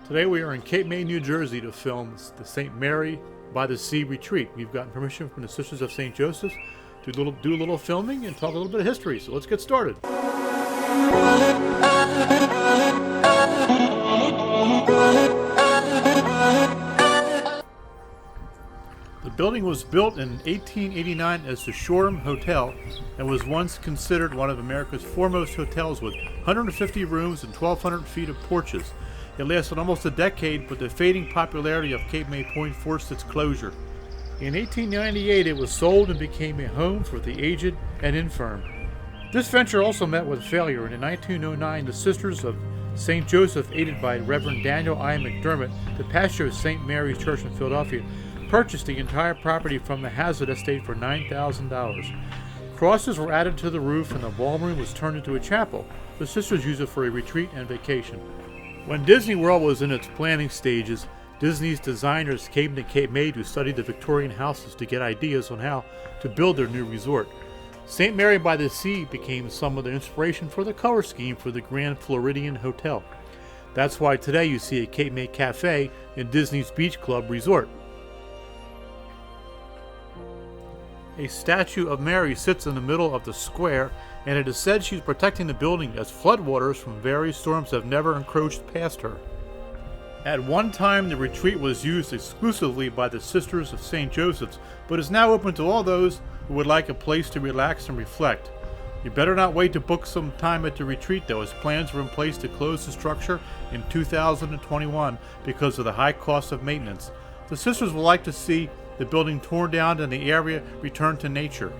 Today we are in Cape May, New Jersey to film the St. Mary by the Sea retreat. We've gotten permission from the Sisters of St. Joseph to do a little filming and talk a little bit of history. So let's get started. The building was built in 1889 as the Shoreham Hotel and was once considered one of America's foremost hotels with 150 rooms and 1,200 feet of porches. It lasted almost a decade, but the fading popularity of Cape May Point forced its closure. In 1898, it was sold and became a home for the aged and infirm. This venture also met with failure, and in 1909, the Sisters of St. Joseph, aided by Reverend Daniel I. McDermott, the pastor of St. Mary's Church in Philadelphia, purchased the entire property from the Hazard estate for $9,000. Crosses were added to the roof, and the ballroom was turned into a chapel. The sisters used it for a retreat and vacation. When Disney World was in its planning stages, Disney's designers came to Cape May to study the Victorian houses to get ideas on how to build their new resort. St. Mary by the Sea became some of the inspiration for the color scheme for the Grand Floridian Hotel. That's why today you see a Cape May Cafe in Disney's Beach Club Resort. A statue of Mary sits in the middle of the square, and it is said she's protecting the building as floodwaters from various storms have never encroached past her. At one time, the retreat was used exclusively by the Sisters of St. Joseph's, but is now open to all those who would like a place to relax and reflect. You better not wait to book some time at the retreat, though, as plans are in place to close the structure in 2021 because of the high cost of maintenance. The sisters would like to see the building torn down and the area returned to nature.